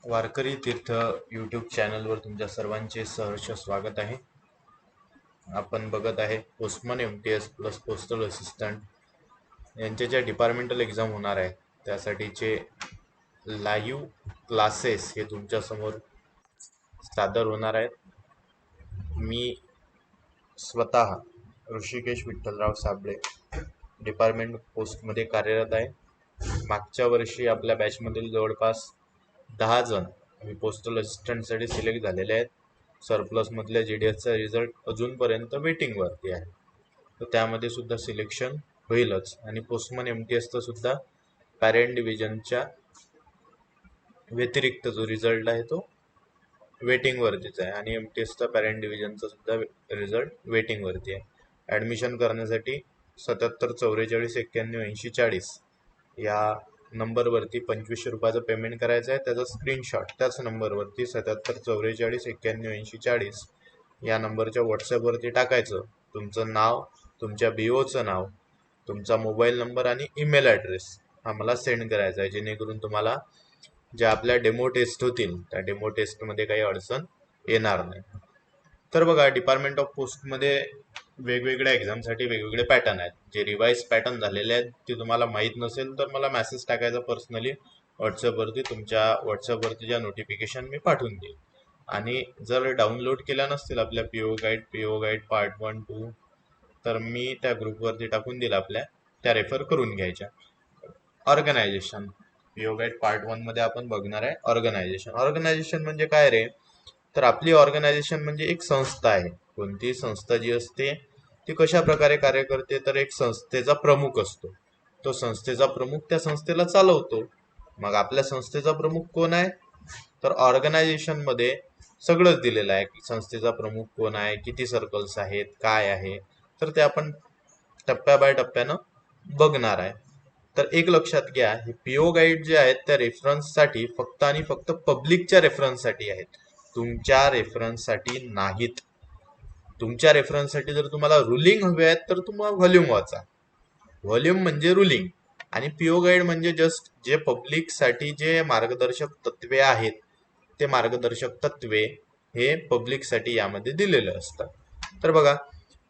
वारकरी तीर्थ YouTube चॅनलवर तुमच्या सर्वांचे सहर्ष स्वागत आहे. आपण बघत आहे postman MTS plus postal assistant यांच्या ज्या डिपार्टमेंटल एक्झाम होणार आहे त्यासाठीचे लाईव्ह क्लासेस हे तुमच्या समोर सादर होणार आहेत. मी स्वतः ऋषिकेश विठ्ठलराव साबळे डिपार्टमेंट पोस्टमध्ये कार्यरत आहे. मागच्या वर्षी आपल्या बॅचमधील जवळपास 10 जण हे पोस्टल असिस्टंटसाठी सिलेक्ट झालेले आहेत. सरप्लसमधल्या GDSचा रिझल्ट अजूनपर्यंत वेटिंगवरती आहे, तर त्यामध्ये सुद्धा सिलेक्शन होईलच. आणि पोस्टमन MTSचा सुद्धा पॅरेंट डिव्हिजनच्या व्यतिरिक्त जो रिझल्ट आहे तो वेटिंगवरतीच आहे आणि MTSचा पॅरेंट डिव्हिजनचा सुद्धा रिझल्ट वेटिंगवरती आहे. ॲडमिशन करण्यासाठी 77 44 91 80 40 या नंबरवरती 2500 रुपयाचं पेमेंट करायचं आहे. त्याचा स्क्रीनशॉट त्याच नंबरवरती 77 44 91 80 40 या नंबरच्या व्हॉट्सॲपवरती टाकायचं. तुमचं नाव, तुमच्या BOचं नाव, तुमचा मोबाईल नंबर आणि ईमेल ॲड्रेस हा मला सेंड करायचा आहे, जेणेकरून तुम्हाला ज्या आपल्या डेमो टेस्ट होतील त्या डेमो टेस्टमध्ये काही अडचण येणार नाही. तर बघा, डिपार्टमेंट ऑफ पोस्टमध्ये वेगवेगळ्या एक्झामसाठी वेगवेगळे पॅटर्न आहेत. जे रिवाईज पॅटर्न झालेले आहेत ते तुम्हाला माहीत नसेल तर मला मेसेज टाकायचा पर्सनली व्हॉट्सअपवरती. तुमच्या व्हॉट्सअपवरती ज्या नोटिफिकेशन मी पाठवून देईन. आणि जर डाउनलोड केल्या नसतील आपल्या PO गाईड पार्ट 1, 2 तर मी त्या ग्रुपवरती टाकून दिला आपल्या, त्या रेफर करून घ्यायच्या. ऑर्गनायझेशन PO गाईड पार्ट 1 मध्ये आपण बघणार आहे ऑर्गनायझेशन. ऑर्गनायझेशन म्हणजे काय रे? तर आपली ऑर्गनायझेशन म्हणजे एक संस्था आहे. कोणतीही संस्था जी असते ती कशा प्रकारे कार्य करते, तर एक संस्थेचा प्रमुख असतो. तो संस्थेचा प्रमुख त्या संस्थेला चालवतो. मग आपल्या संस्थेचा प्रमुख कोण आहे? तर ऑर्गनायझेशन मध्ये सगळंच दिलेलं आहे की संस्थेचा प्रमुख कोण आहे, किती सर्कल्स आहेत, काय आहे. तर ते आपण टप्प्या बाय टप्प्यानं बघणार आहे. तर एक लक्षात घ्या, हे PO गाईड जे आहेत त्या रेफरन्ससाठी फक्त आणि फक्त पब्लिकच्या रेफरन्ससाठी आहेत, तुमच्या रेफरन्ससाठी नाहीत. तुमच्या रेफरन्ससाठी जर तुम्हाला रुलिंग हवे आहेत तर तुम्हाला व्हॉल्यूम वाचा. व्हॉल्यूम म्हणजे रुलिंग आणि PO गाईड म्हणजे जस्ट जे पब्लिकसाठी जे मार्गदर्शक तत्वे आहेत ते मार्गदर्शक तत्वे हे पब्लिकसाठी यामध्ये दिलेले असतात. तर बघा,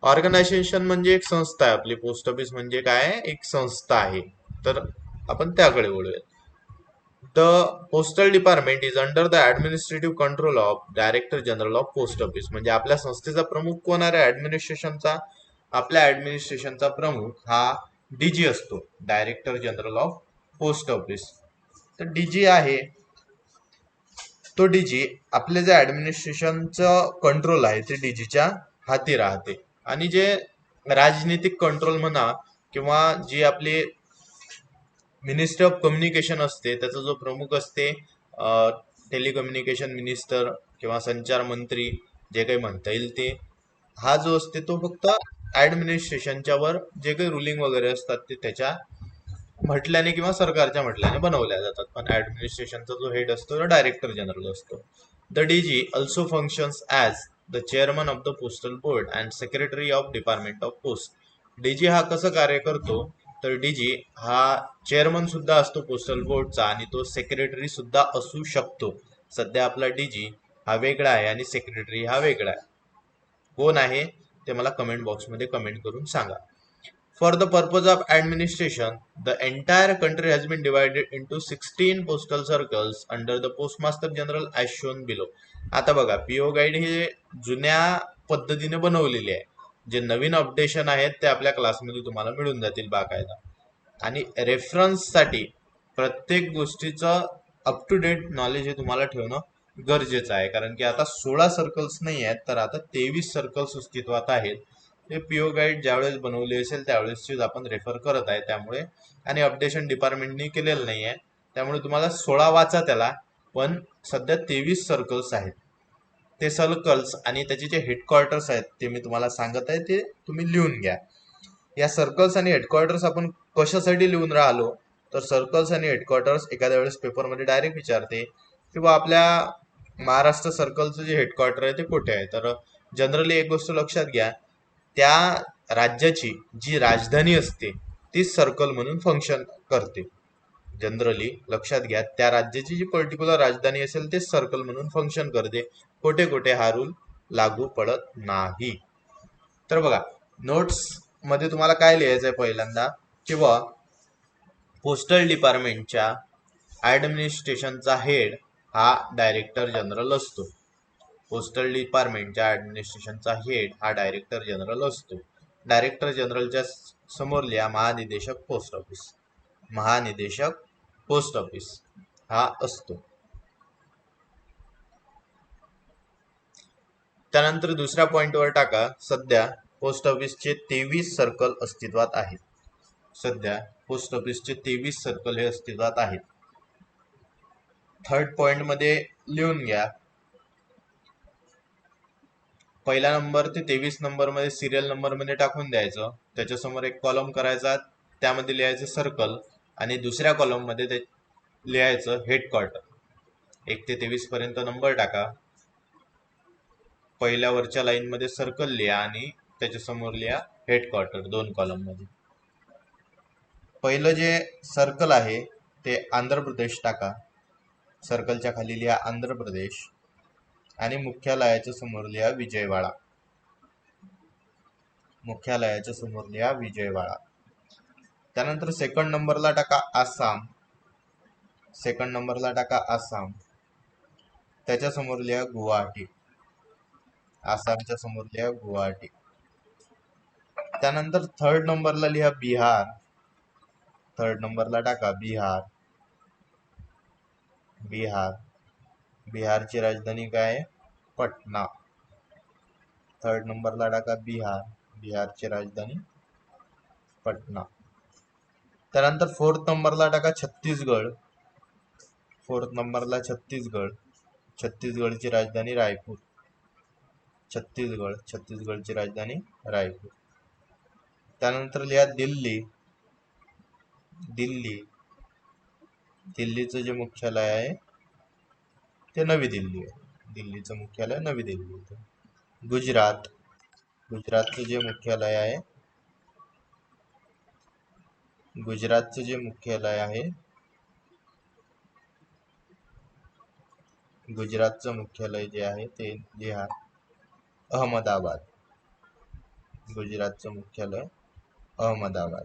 ऑर्गनायझेशन म्हणजे एक संस्था आहे. आपली पोस्ट ऑफिस म्हणजे काय? एक संस्था आहे. तर आपण त्याकडे वळूयात. The postal department is under the administrative control of director general of post office. म्हणजे आपल्या संस्थेचा प्रमुख कोण आहे? ऍडमिनिस्ट्रेशनचा. आपल्या ऍडमिनिस्ट्रेशनचा प्रमुख हा DG असतो, director general of post office. तर DG आहे तो DG आपले जे ऍडमिनिस्ट्रेशनचं कंट्रोल आहे ते DGच्या हाती राहते. आणि जे राजनीतिक कंट्रोल म्हणा किंवा जी आपली मिनिस्ट्री ऑफ कम्युनिकेशन असते त्याचा जो प्रमुख असते टेलिकम्युनिकेशन मिनिस्टर किंवा संचार मंत्री, जे काही म्हणता येईल ते, हा जो असते तो फक्त ऍडमिनिस्ट्रेशनच्या वर जे काही रुलिंग वगैरे असतात ते त्याच्या म्हटल्याने किंवा सरकारच्या म्हटल्याने बनवल्या जातात. पण ऍडमिनिस्ट्रेशनचा जो हेड असतो तो डायरेक्टर जनरल असतो. The DG also functions as the chairman of the postal board and secretary of department of post. DG हा कसं कार्य करतो? तर DG हा चेअरमन सुद्धा असतो पोस्टल बोर्डचा आणि तो सेक्रेटरी सुद्धा असू शकतो. सध्या आपला DG हा वेगळा आहे आणि सेक्रेटरी हा वेगळा आहे. कोण आहे ते मला कमेंट बॉक्समध्ये कमेंट करून सांगा. For the purpose of administration, the entire country has been divided into 16 postal circles under the Postmaster General as shown below. आता बघा, PO गाईड हे जुन्या पद्धतीने बनवलेले आहे. जे नवीन अपडेशन आहेत ते आपल्या क्लासमध्ये तुम्हाला मिळून जातील बाकायदा. आणि रेफरन्ससाठी प्रत्येक गोष्टीचं अप टू डेट नॉलेज हे तुम्हाला ठेवणं गरजेचं आहे. कारण की आता 16 सर्कल्स नाही आहेत तर आता 23 सर्कल्स अस्तित्वात आहेत. ते PO गाईड ज्यावेळेस बनवली असेल त्यावेळेसचीच आपण रेफर करत आहे. त्यामुळे आणि अपडेशन डिपार्टमेंटनी केलेलं नाही आहे, त्यामुळे तुम्हाला 16 वाचा त्याला. पण सध्या 23 सर्कल्स आहेत. ते सर्कल्स आणि त्याचे जे हेडक्वार्टर्स आहेत ते मी तुम्हाला सांगत आहे, ते तुम्ही लिहून घ्या. या सर्कल्स आणि हेडक्वार्टर्स आपण कशासाठी लिहून राहिलो? तर सर्कल्स आणि हेडक्वार्टर्स एखाद्या वेळेस पेपरमध्ये डायरेक्ट विचारते किंवा आपल्या महाराष्ट्र सर्कलचं जे हेडक्वार्टर आहे ते कुठे आहे. तर जनरली एक गोष्ट लक्षात घ्या, त्या राज्याची जी राजधानी असते ती सर्कल म्हणून फंक्शन करते. जनरली लक्षात घ्या, त्या राज्याची जी पर्टिक्युलर राजधानी असेल ते सर्कल म्हणून फंक्शन करते. कोठे कोठे हा रूल लागू पडत नाही. तर बघा, नोट्स मध्ये तुम्हाला काय लिहायचंय पहिल्यांदा, किंवा पोस्टल डिपार्टमेंटच्या ऍडमिनिस्ट्रेशनचा हेड हा डायरेक्टर जनरल असतो. पोस्टल डिपार्टमेंटच्या ऍडमिनिस्ट्रेशनचा हेड हा डायरेक्टर जनरल असतो. डायरेक्टर जनरलच्या समोर लिहा महानिदेशक पोस्ट ऑफिस. महानिदेशक पोस्ट ऑफिस हा असतो. त्यानंतर दुसऱ्या पॉइंटवर टाका, सध्या पोस्ट ऑफिसचे 23 सर्कल अस्तित्वात आहेत. सध्या पोस्ट ऑफिसचे 23 सर्कल हे अस्तित्वात आहेत. थर्ड पॉइंट मध्ये लिहून घ्या, पहिला नंबर ते 23 नंबर मध्ये सिरियल नंबर मध्ये टाकून द्यायचं. त्याच्यासमोर एक कॉलम करायचा, त्यामध्ये लिहायचं सर्कल, आणि दुसऱ्या कॉलम मध्ये ते लिहायचं हेडक्वार्टर. 1 ते 23 पर्यंत नंबर टाका. पहिल्या वरच्या लाईन मध्ये सर्कल लिहा आणि त्याच्यासमोर लिहा हेडक्वार्टर 2 कॉलम मध्ये. पहिलं जे सर्कल आहे ते आंध्र प्रदेश टाका. सर्कलच्या खाली लिहा आंध्र प्रदेश आणि मुख्यालयाच्या समोर लिहा विजयवाडा. मुख्यालयाच्या समोर लिहा विजयवाडा. त्यानंतर सेकंड नंबरला टाका आसाम. सेकंड नंबरला टाका आसाम. त्याच्या समोर लिहा गुवाहाटी. आसामच्या समोर लिहा गुवाहाटी. त्यानंतर थर्ड नंबरला लिहा बिहार. थर्ड नंबरला टाका बिहार. बिहार. बिहारची राजधानी काय आहे? पटना. थर्ड नंबरला टाका बिहार. बिहारची राजधानी पटना. त्यानंतर फोर्थ नंबरला टाका छत्तीसगड. फोर्थ नंबरला छत्तीसगड. छत्तीसगडची राजधानी रायपूर. छत्तीसगड. छत्तीसगडची राजधानी रायपूर. त्यानंतर लिहा दिल्ली. दिल्ली. दिल्लीचं जे मुख्यालय आहे ते नवी दिल्ली आहे. दिल्लीचं मुख्यालय नवी दिल्ली आहे. गुजरात. गुजरातचं जे मुख्यालय आहे, गुजरातचं जे मुख्यालय आहे, गुजरातचं मुख्यालय जे आहे ते लिहा अहमदाबाद. गुजरातचं मुख्यालय अहमदाबाद.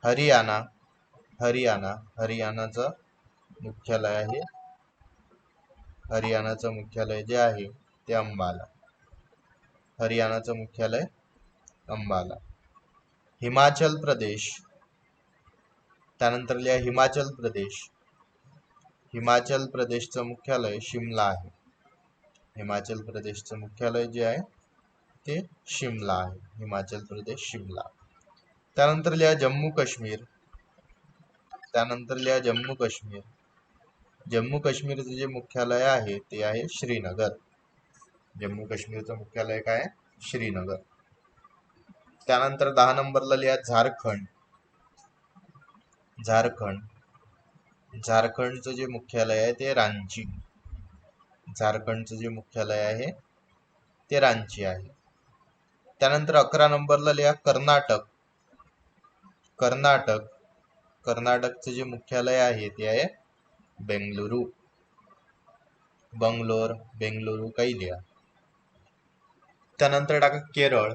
हरियाणा. हरियाणा. हरियाणाचं मुख्यालय आहे, हरियाणाचं मुख्यालय जे आहे ते अंबाला. हरियाणाचं मुख्यालय अंबाला. हिमाचल प्रदेश. त्यानंतर लिहा हिमाचल प्रदेश. हिमाचल प्रदेशचं मुख्यालय शिमला आहे. हिमाचल प्रदेशचं मुख्यालय जे आहे ते शिमला आहे. हिमाचल प्रदेश शिमला. त्यानंतर लिहा जम्मू काश्मीर. त्यानंतर लिहा जम्मू काश्मीर. जम्मू काश्मीरचं जे मुख्यालय आहे ते आहे श्रीनगर. जम्मू काश्मीरचं मुख्यालय काय आहे? श्रीनगर. त्यानंतर 10 नंबरला लिहा झारखंड. झारखंड. झारखंडचं जे मुख्यालय आहे ते रांची. झारखंडचं जे मुख्यालय आहे ते रांची आहे. त्यानंतर 11 नंबरला लिहा कर्नाटक. कर्नाटक. कर्नाटकचं जे मुख्यालय आहे ते आहे बेंगलुरू. बंगलोर, बेंगलुरू काही लिहा. त्यानंतर टाका केरळ.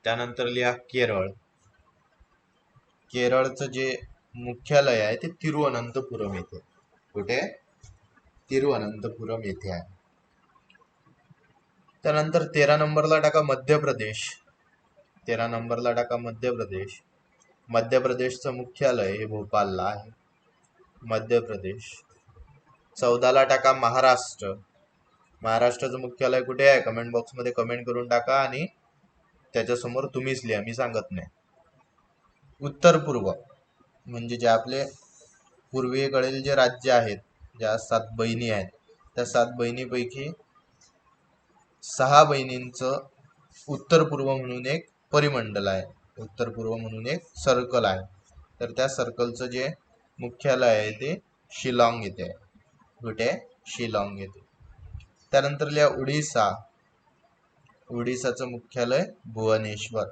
त्यानंतर लिहा केरळ. केरळचं जे मुख्यालय आहे ते तिरुअनंतपुरम येथे. कुठे? तिरुअनंतपुरम येथे आहे. त्यानंतर 13 नंबरला टाका मध्य प्रदेश. 13 नंबरला टाका मध्य प्रदेश. मध्य प्रदेशचं मुख्यालय हे भोपाळला आहे. मध्य प्रदेश. 14ला टाका महाराष्ट्र. महाराष्ट्राचं मुख्यालय कुठे आहे? कमेंट बॉक्स मध्ये कमेंट करून टाका आणि त्याच्यासमोर तुम्हीच लिहा, मी सांगत नाही. उत्तर पूर्व म्हणजे जे आपले पूर्वेकडील जे राज्य आहेत, ज्या 7 बहिणी आहेत, त्या 7 बहिणीपैकी 6 बहिणींचं उत्तर पूर्व म्हणून एक परिमंडल आहे. उत्तर पूर्व म्हणून एक सर्कल आहे. तर त्या सर्कलचं जे मुख्यालय आहे ते शिलाँग येथे आहे. कुठे? शिलाँग येथे. त्यानंतर लिहा उडीसा. उडीसाचं मुख्यालय भुवनेश्वर.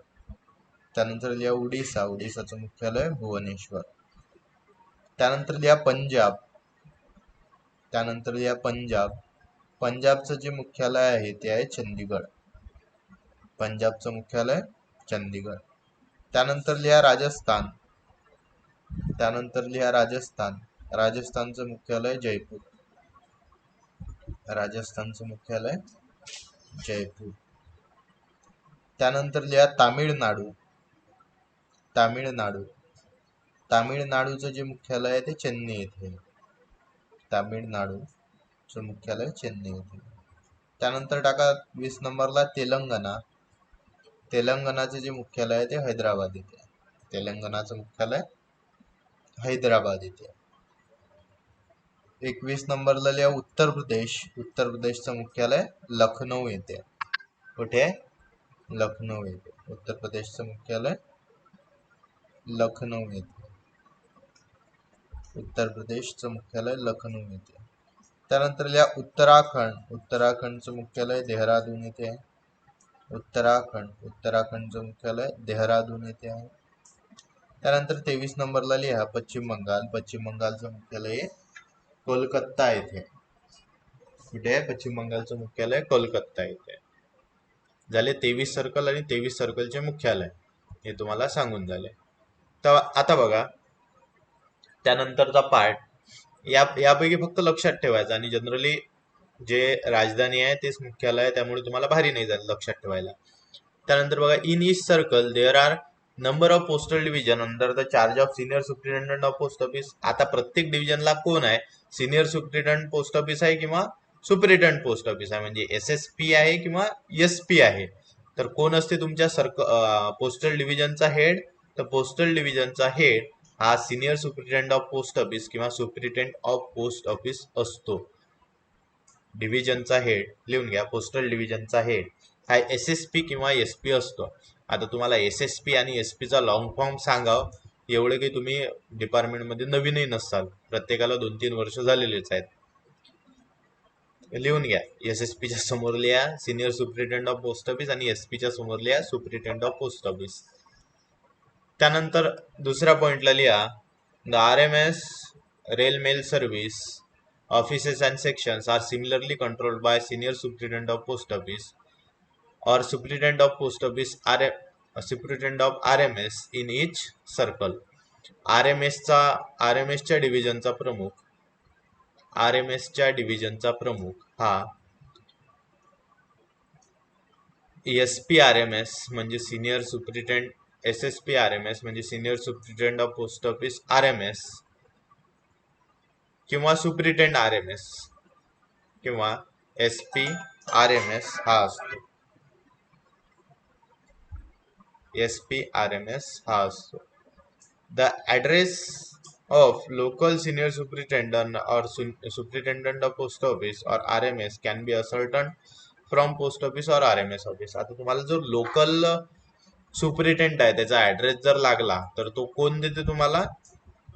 त्यानंतर लिहा उडीसा, उडीसाचं मुख्यालय भुवनेश्वर. त्यानंतर लिहा पंजाब, त्यानंतर लिहा पंजाब, पंजाबचं जे मुख्यालय आहे ते आहे चंदीगड. पंजाबचं मुख्यालय चंदीगड. त्यानंतर लिहा राजस्थान, त्यानंतर लिहा राजस्थान, राजस्थानचं मुख्यालय जयपूर. राजस्थानचं मुख्यालय जयपूर. त्यानंतर लिहा तामिळनाडू, तामिळनाडू, तामिळनाडूचं जे मुख्यालय आहे ते चेन्नई येथे. तामिळनाडूचं मुख्यालय चेन्नई येथे. त्यानंतर टाका 20 नंबरला तेलंगणा, तेलंगणाचे जे मुख्यालय आहे ते हैदराबाद येथे. तेलंगणाचं मुख्यालय हैदराबाद येथे. 21 नंबरला लिहा उत्तर प्रदेश, उत्तर प्रदेशचं मुख्यालय लखनौ येथे. कुठे? लखनौ येथे. उत्तर प्रदेशचं मुख्यालय लखनौ येथे. उत्तर प्रदेशचं मुख्यालय लखनौ येथे. त्यानंतर लिहा उत्तराखंड, उत्तराखंडचं मुख्यालय देहरादून येथे आहे. उत्तराखंड, उत्तराखंडचं मुख्यालय देहरादून येथे आहे. त्यानंतर 23 नंबरला लिहा पश्चिम बंगाल, पश्चिम बंगालचं मुख्यालय कोलकाता येथे. कुठे आहे? पश्चिम बंगालचं मुख्यालय कोलकाता येथे. झाले 23 सर्कल आणि 23 सर्कलचे मुख्यालय हे तुम्हाला सांगून झाले. तर आता बघा त्यानंतरचा पार्ट, यापैकी फक्त लक्षात ठेवायचं आणि जनरली जे राजधानी आहे तेच मुख्यालय आहे, त्यामुळे तुम्हाला भारी नाही झालं लक्षात ठेवायला. त्यानंतर बघा in each circle there are number of postal division under the charge of senior superintendent of post office. आता प्रत्येक डिव्हिजनला कोण आहे? सिनियर सुप्रिटेंडंट पोस्ट ऑफिस आहे किंवा सुप्रिटेंडंट पोस्ट ऑफिस आहे, म्हणजे SSP आहे किंवा SP आहे. तर कोण असते तुमच्या पोस्टल डिव्हिजनचा हेड? तर पोस्टल डिव्हिजनचा हेड हा senior superintendent of post office किंवा सुप्रिटेंडंट ऑफ पोस्ट ऑफिस असतो. डिव्हिजनचा हेड लिहून घ्या. पोस्टल डिव्हिजनचा हेड हा SSP किंवा SP असतो. आता तुम्हाला SSP आणि SP चा लॉंग फॉर्म सांगाव एवढे काही तुम्ही डिपार्टमेंटमध्ये नवीनही नसाल, प्रत्येकाला 2-3 वर्ष झालेलेच आहेत. लिहून घ्या. SSP च्या समोर लिहा senior superintendent of post office आणि SP च्या समोर लिहा सुप्रिटेंडंट ऑफ पोस्ट ऑफिस. त्यानंतर दुसऱ्या पॉइंटला लिहा the RMS rail mail service offices and sections are similarly controlled by senior superintendent of post office or superintendent of post office superintendent of RMS in each circle. RMS च्या डिव्हिजनचा प्रमुख, RMS च्या डिव्हिजनचा प्रमुख हा SP RMS म्हणजे senior superintendent, SSP RMS म्हणजे senior superintendent of post office RMS किंवा superintendent RMS किंवा SP RMS हा असतो. SP RMS हा असतो. The address of local senior superintendent और सुप्रिटेंडंट ऑफ पोस्ट ऑफिस और RMS can be ascertain from post office और RMS ऑफिस. आता तुम्हाला जो लोकल सुप्रिटेंडंट आहे त्याचा ॲड्रेस जर लागला तर तो कोण देते तुम्हाला?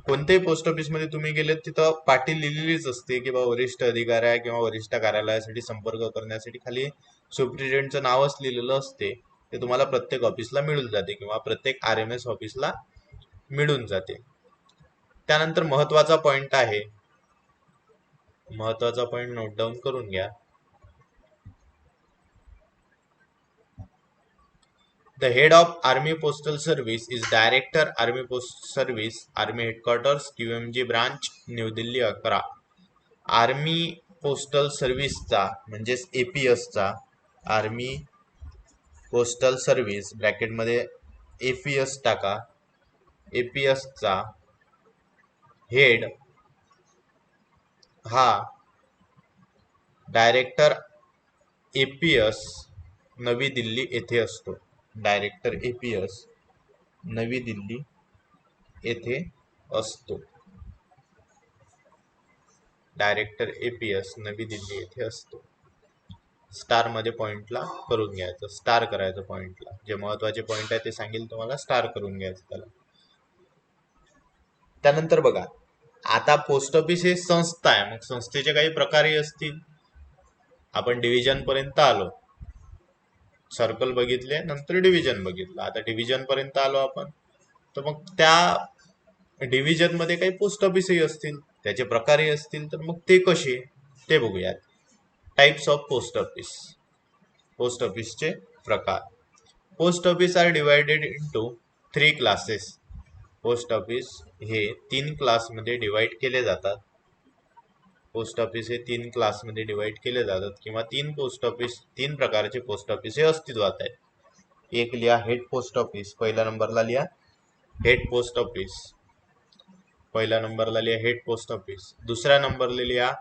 कोणत्याही पोस्ट ऑफिसमध्ये तुम्ही गेले तिथं पाटी लिहिलेलीच असते की बाबा वरिष्ठ अधिकारी किंवा वरिष्ठ कार्यालयासाठी संपर्क करण्यासाठी खाली सुप्रिटेंडंटचं नावच लिहिलेलं असते. ते तुम्हाला प्रत्येक ऑफिसला मिळून जाते किंवा प्रत्येक RMS ऑफिसला मिळून जाते. त्यानंतर महत्वाचा पॉइंट आहे, महत्वाचा पॉइंट नोट डाऊन करून घ्या. The head of Army Postal Service is Director Army Post Service, Army Headquarters, QMG Branch, New Delhi 11. Army postal सर्व्हिसचा म्हणजेच APS चा, आर्मी पोस्टल सर्व्हिस ब्रॅकेटमध्ये APS टाका, APS चा हेड हा डायरेक्टर APS नवी दिल्ली येथे असतो. डायरेक्टर APS नवी दिल्ली येथे असतो. डायरेक्टर APS नवी दिल्ली येथे असतो. स्टार मध्ये पॉइंटला करून घ्यायचं, स्टार करायचं पॉइंटला. जे महत्वाचे पॉइंट आहे ते सांगेल तुम्हाला, स्टार करून घ्यायचं त्याला. त्यानंतर बघा आता पोस्ट ऑफिस हे संस्था आहे, मग संस्थेचे काही प्रकारही असतील. आपण डिव्हिजन पर्यंत आलो. सर्कल बघितले, नंतर डिव्हिजन बघितलं. आता डिव्हिजन पर्यंत आलो आपण. तर मग त्या डिव्हिजन मध्ये काही पोस्ट ऑफिसही असतील, त्याचे प्रकारही असतील. तर मग ते कसे ते बघूयात. Types of post office. Post ऑफिसचे प्रकार. Post office are divided into 3 classes. Post office हे 3 क्लासमध्ये डिवाइड केले जातात. पोस्ट ऑफिस हे 3 क्लासमध्ये डिवाइड केले जातात, किंवा तीन प्रकारचे पोस्ट ऑफिस हे अस्तित्वात आहेत. एक लिहा हेड पोस्ट ऑफिस. पहिल्या नंबरला लिहा हेड पोस्ट ऑफिस. पहिल्या नंबरला लिहा हेड पोस्ट ऑफिस. दुसऱ्या नंबरला लिहा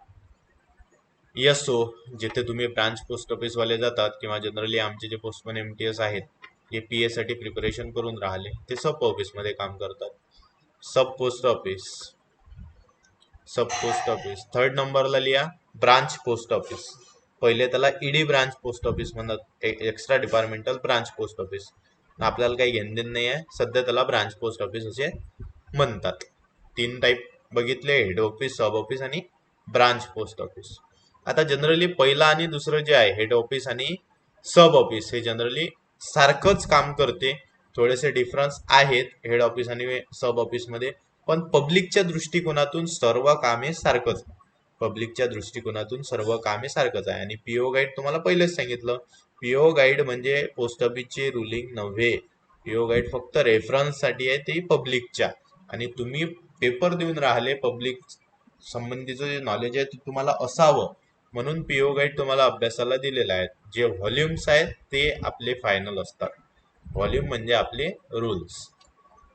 एसओ, जिथे तुम्ही ब्रांच पोस्ट ऑफिस वाले जातात, किंवा जनरली आमचे जे पोस्टमन एमटीएस आहेत, जे पीए साठी प्रिपरेशन करून राहिले, ते सब ऑफिस मध्ये काम करतात. सब पोस्ट ऑफिस. सब पोस्ट ऑफिस. थर्ड नंबरला लिहा ब्रांच पोस्ट ऑफिस. पहिले त्याला ईडी ब्रांच पोस्ट ऑफिस म्हणतात, extra departmental branch post office. आपल्याला काही घेणदेण नाही आहे, सध्या त्याला ब्रांच पोस्ट ऑफिस असे म्हणतात. 3 टाईप बघितले, हेड ऑफिस, सब ऑफिस आणि ब्रांच पोस्ट ऑफिस. आता जनरली पहिला आणि दुसरं जे आहे हेड ऑफिस आणि सब ऑफिस, हे जनरली सारखंच काम करते. थोडेसे डिफरन्स आहेत हेड ऑफिस आणि सब ऑफिस मध्ये, पण पब्लिकच्या दृष्टिकोनातून सर्व कामे सारखंच. पब्लिकच्या दृष्टिकोनातून सर्व कामे सारखंच आहे. आणि पीओ गाईड तुम्हाला पहिलेच सांगितलं, पीओ गाईड म्हणजे पोस्ट ऑफिसचे रुलिंग नव्हे. पीओ गाईड फक्त रेफरन्स साठी आहे, ते पब्लिकच्या. आणि तुम्ही पेपर देऊन राहिले, पब्लिक संबंधीचं जे नॉलेज आहे ते तुम्हाला असावं, म्हणून पीओ गाईड तुम्हाला अभ्यासाला दिलेला आहे. जे व्हॉल्युम्स आहेत ते आपले फायनल असतात. व्हॉल्यूम म्हणजे आपले रूल्स.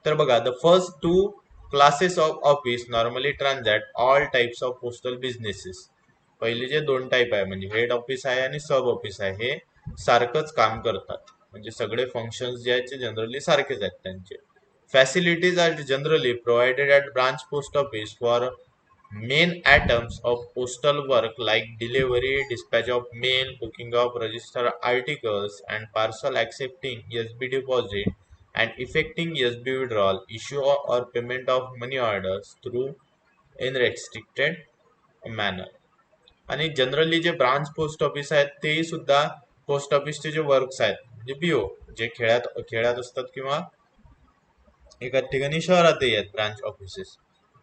तर बघा, the first 2 classes of office normally transact all types of postal businesses. पहिले जे 2 टाईप आहे, म्हणजे हेड ऑफिस आहे आणि सब ऑफिस आहे, हे सारखंच काम करतात. म्हणजे सगळे फंक्शन्स जे आहेत ते जनरली सारखेच आहेत त्यांचे. Facilities are generally provided at branch post office for main items of postal work like delivery, dispatch of mail, booking of registered articles and parcel, accepting SB deposit and effecting SB withdrawal, issue or payment of money orders through in restricted manner. आणि generally जे branch post office आहेत तेही सुद्धा post ऑफिसचे जे works आहेत, म्हणजे PO, जे खेड्यात असतात किंवा एकाच ठिकाणी शहरातही आहेत ब्रांच ऑफिसेस.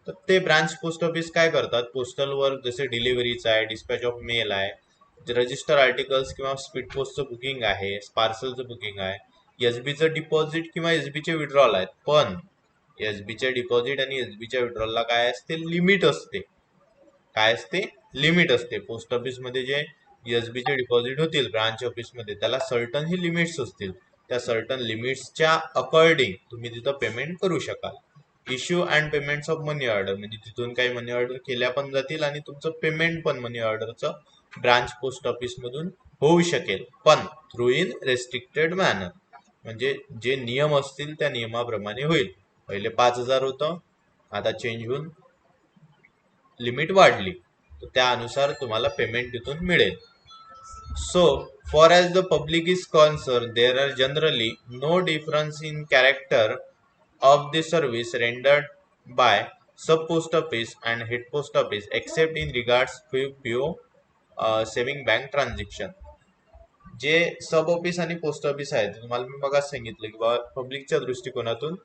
तर ते ब्रांच पोस्ट ऑफिस काय करतात, पोस्टल वर्क जसे डिलिव्हरीचं आहे, डिस्पॅच ऑफ मेल आहे, रजिस्टर आर्टिकल्स किंवा स्पीड पोस्टचं बुकिंग आहे, पार्सलचं बुकिंग आहे, एसबीचं डिपॉझिट किंवा एसबीचे विड्रॉल आहेत. पण एसबीच्या डिपॉझिट आणि एसबीच्या विड्रॉलला काय असते, लिमिट असते. काय असते, लिमिट असते. पोस्ट ऑफिस मध्ये जे एसबीचे डिपॉझिट होतील ब्रांच ऑफिस मध्ये, त्याला सर्टन ही लिमिट्स असतील. त्या सर्टन लिमिट्सच्या अकॉर्डिंग तुम्ही तिथं पेमेंट करू शकाल. Issue and payments of money order, म्हणजे तिथून काही मनी ऑर्डर केल्या पण जातील आणि तुमचं पेमेंट पण मनी ऑर्डरचं ब्रांच पोस्ट ऑफिस मधून होऊ शकेल, पण थ्रू इन रेस्ट्रिक्टेड मॅनर. म्हणजे जे नियम असतील त्या नियमाप्रमाणे होईल. पहिले 5,000 होतं, आता चेंज होऊन लिमिट वाढली, तर त्यानुसार तुम्हाला पेमेंट तिथून मिळेल. So, far as the public is concerned, there are generally no difference in character of the service rendered by sub post office and head post office except in regards to PO saving bank transaction. जे सब office आणि post office आहेत, तुम्हाला मी मगाच सांगितलं की बाबा पब्लिकच्या दृष्टिकोनातून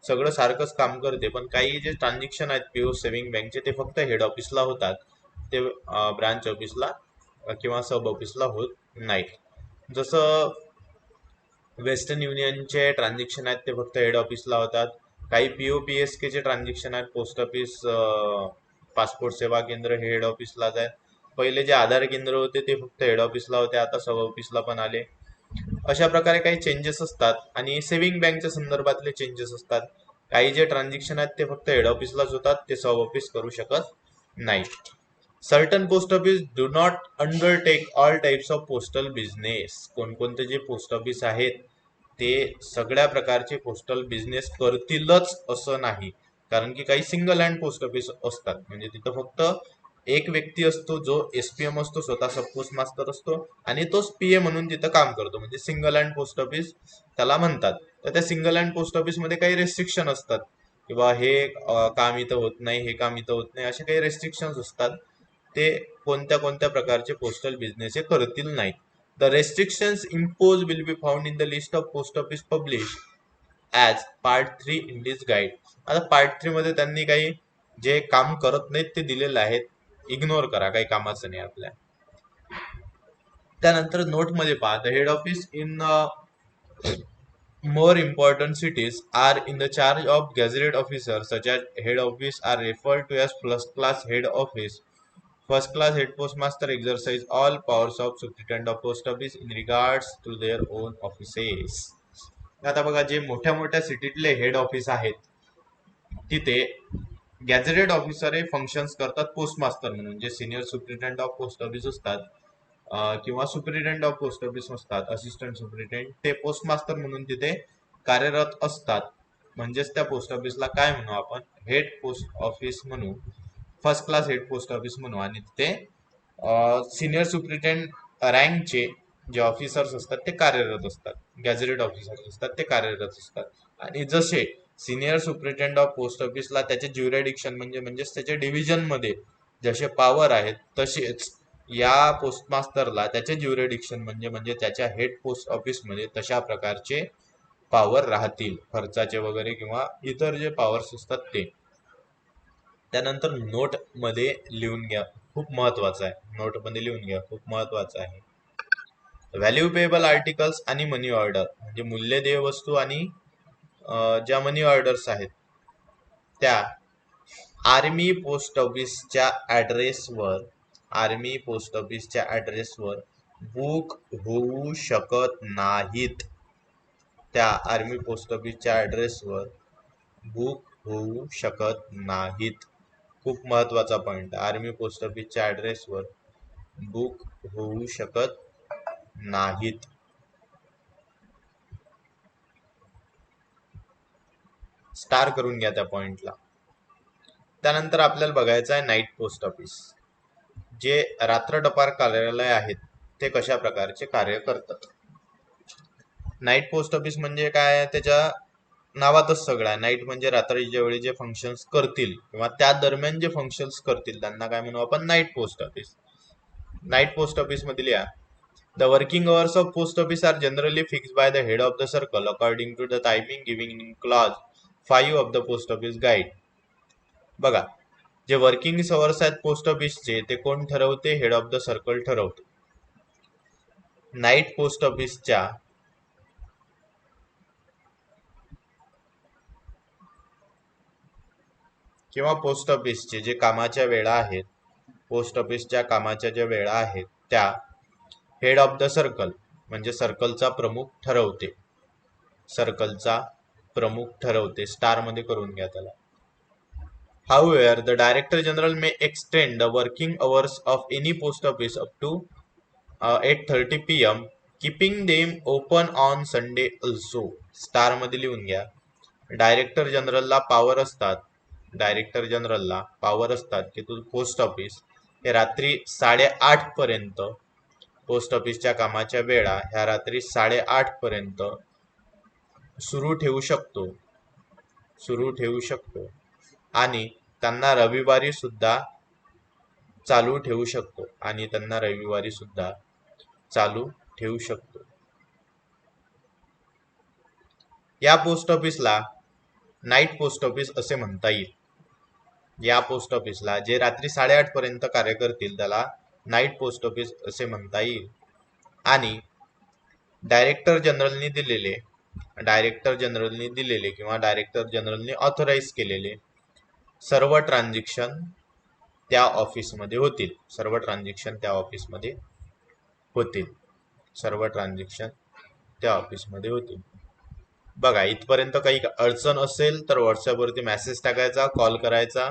सगळं सारखंच काम करते, पण काही जे ट्रान्झॅक्शन आहेत पीओ सेव्हिंग बँकचे ते फक्त हेड ऑफिसला होतात, ते ब्रांच ऑफिसला किंवा सब ऑफिसला होत नाहीत. जसं वेस्टर्न युनियनचे ट्रान्झॅक्शन आहेत ते फक्त हेड ऑफिसला होतात. काही POPSK चे ट्रान्झॅक्शन आहेत पोस्ट ऑफिस पासपोर्ट सेवा केंद्र हे हेड ऑफिसलाच आहेत. पहिले जे आधार केंद्र होते ते फक्त हेड ऑफिसला होते, आता सब ऑफिसला पण आले. अशा प्रकारे काही चेंजेस असतात. आणि सेव्हिंग बँकच्या संदर्भातले चेंजेस असतात. काही जे ट्रान्झॅक्शन आहेत ते फक्त हेड ऑफिसलाच होतात, ते सब ऑफिस करू शकत नाही. Certain post office do not undertake all types of postal business. कोणकोणते जे पोस्ट ऑफिस आहेत ते सगळ्या प्रकारचे पोस्टल बिझनेस करतीलच असं नाही. कारण की काही सिंगल हँड पोस्ट ऑफिस असतात, म्हणजे तिथं फक्त एक व्यक्ती असतो जो SPM असतो, स्वतः सब पोस्ट मास्टर असतो, आणि तोच PA म्हणून तिथं काम करतो, म्हणजे सिंगल हँड पोस्ट ऑफिस त्याला म्हणतात. तर त्या सिंगल हँड पोस्ट ऑफिस मध्ये काही रेस्ट्रिक्शन असतात, किंवा हे काम इथं होत नाही, हे काम इथं होत नाही, असे काही रेस्ट्रिक्शन असतात. ते कोणत्या कोणत्या प्रकारचे पोस्टल बिझनेस हे करतील नाहीत. The restrictions imposed will be found in the list of post office published as part 3 in this guide. आता पार्ट 3 मध्ये त्यांनी काही जे काम करत नाहीत ते दिलेलं आहे, इग्नोर करा, काही कामाचं नाही आपल्या. त्यानंतर नोट मध्ये पहा, the head office in more important cities are in the charge of gazetted officers, such as head office are referred to as first class head office. First class head postmaster exercise all powers of superintendent of post office in regards to their own offices. आता बघा, जे मोठ्या मोठ्या सिटीतले head office आहेत तिथे gazetted officer हे functions करतात postmaster म्हणून. जे senior superintendent of post office असतात किंवा सुपरिटेंडेंट ऑफ पोस्ट ऑफिस असतात, असिस्टंट सुपरिटेंडेंट, ते पोस्टमास्टर म्हणून तिथे कार्यरत असतात. म्हणजेच त्या पोस्ट ऑफिसला काय म्हणू आपण, हेड पोस्ट ऑफिस म्हणू, first class head post office म्हणू. आणि तिथे सिनियर सुपरिटेंडेंट रँकचे जे ऑफिसर्स असतात ते कार्यरत असतात, गॅझेटेड ऑफिसर्स असतात ते कार्यरत असतात. आणि जसे सिनियर सुपरिटेंडेंट ऑफ पोस्ट ऑफिसला त्याचे ज्युरिडिक्शन म्हणजेच त्याच्या डिव्हिजन मध्ये जसे पॉवर आहेत, तसेच या पोस्टमास्टरला त्याचे ज्युरिडिक्शन म्हणजे त्याच्या हेड पोस्ट ऑफिस मध्ये तशा प्रकारचे पॉवर राहतील, खर्चाचे वगैरे किंवा इतर जे पॉवर्स असतात ते. त्यानंतर नोट मध्ये लिहून घ्या, खूप महत्वाचं आहे, नोट मध्ये लिहून घ्या, खूप महत्वाचं आहे. व्हॅल्युएबल आर्टिकल्स आणि मनी ऑर्डर, म्हणजे मूल्यदेय वस्तू आणि ज्या मनी ऑर्डर्स आहेत त्या आर्मी पोस्ट ऑफिसच्या ऍड्रेसवर बुक होऊ शकत नाहीत. त्या आर्मी पोस्ट ऑफिसच्या ऍड्रेसवर बुक होऊ शकत नाहीत. खूप महत्वाचा पॉइंट, आर्मी पोस्ट ऑफिसच्या ऍड्रेसवर बुक होऊ शकत नाहीत. स्टार करून घ्या त्या पॉइंटला. त्यानंतर आपल्याला बघायचं आहे नाईट पोस्ट ऑफिस. जे रात्र टपाल कार्यालय आहेत ते कशा प्रकारचे कार्य करतात. नाईट पोस्ट ऑफिस म्हणजे काय, त्याच्या नावातच सगळं आहे. नाईट म्हणजे रात्रीच्या वेळी जे फंक्शन्स करतील किंवा त्या दरम्यान जे फंक्शन्स करतील त्यांना काय म्हणू आपण, night post office. Night post office मध्ये लिहा, the working hours of post office are generally fixed by the head of the circle according to the timing giving in clause 5 of the post office guide. बघा, जे working hours आहेत post ऑफिसचे ते कोण ठरवते, head of the circle ठरवते. Night post ऑफिसच्या किंवा पोस्ट ऑफिसचे जे कामाच्या वेळा आहेत, पोस्ट ऑफिसच्या कामाच्या ज्या वेळा आहेत त्या हेड ऑफ द सर्कल म्हणजे सर्कलचा प्रमुख ठरवते. स्टार मध्ये करून घ्या त्याला. However, the Director General may extend the working hours of any post office up to 8:30 PM, keeping them open on Sunday also. Star मध्ये लिहून घ्या. डायरेक्टर जनरलला पावर असतात की तू पोस्ट ऑफिस हे रात्री 8:30 पर्यंत, पोस्ट ऑफिसच्या कामाच्या वेळा ह्या रात्री 8:30 पर्यंत सुरू ठेवू शकतो आणि त्यांना रविवारी सुद्धा चालू ठेवू शकतो. या पोस्ट ऑफिसला नाईट पोस्ट ऑफिस असे म्हणता येईल. या पोस्ट ऑफिसला जे रात्री 8:30 पर्यंत कार्य करतील त्याला नाईट पोस्ट ऑफिस असे म्हणता येईल. आणि डायरेक्टर जनरलनी दिलेले किंवा डायरेक्टर जनरलनी ऑथराईज केलेले सर्व ट्रान्झॅक्शन त्या ऑफिसमध्ये होतील. बघा, इथपर्यंत काही अडचण असेल तर व्हॉट्सअपवरती मेसेज टाकायचा, कॉल करायचा.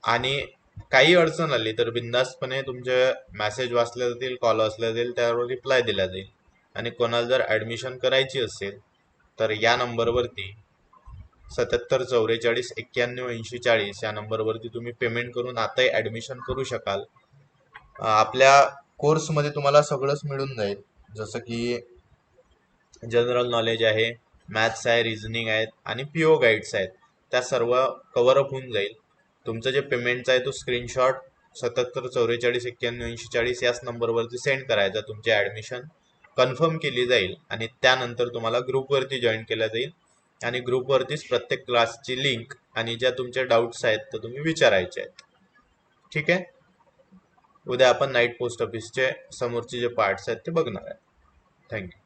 आणि काही अडचण आली तर बिंदास्तपणे तुमचे मेसेज वाचले जातील, कॉल वाचले जातील, त्यावर रिप्लाय दिला जाईल. आणि कोणाला जर ऍडमिशन करायची असेल तर या नंबरवरती 77 44 91 80 40 या नंबरवरती तुम्ही पेमेंट करून आताही ऍडमिशन करू शकाल. आपल्या कोर्समध्ये तुम्हाला सगळंच मिळून जाईल, जसं की जनरल नॉलेज आहे, मॅथ्स आहे, रिझनिंग आहेत आणि पीओ गाईड्स आहेत. त्या सर्व कव्हर अप होऊन जाईल. तुमचं जे पेमेंटचा आहे तो स्क्रीनशॉट 77 44 91 80 40 याच नंबरवरती सेंड करायचा. तुमची ऍडमिशन कन्फर्म केली जाईल आणि त्यानंतर तुम्हाला ग्रुपवरती जॉईन केलं जाईल आणि ग्रुपवरतीच प्रत्येक क्लासची लिंक आणि ज्या तुमच्या डाऊट्स आहेत तर तुम्ही विचारायचे आहेत. ठीक आहे. उद्या आपण नाईट पोस्ट ऑफिसचे समोरचे जे पार्ट्स आहेत ते बघणार आहे. थँक्यू.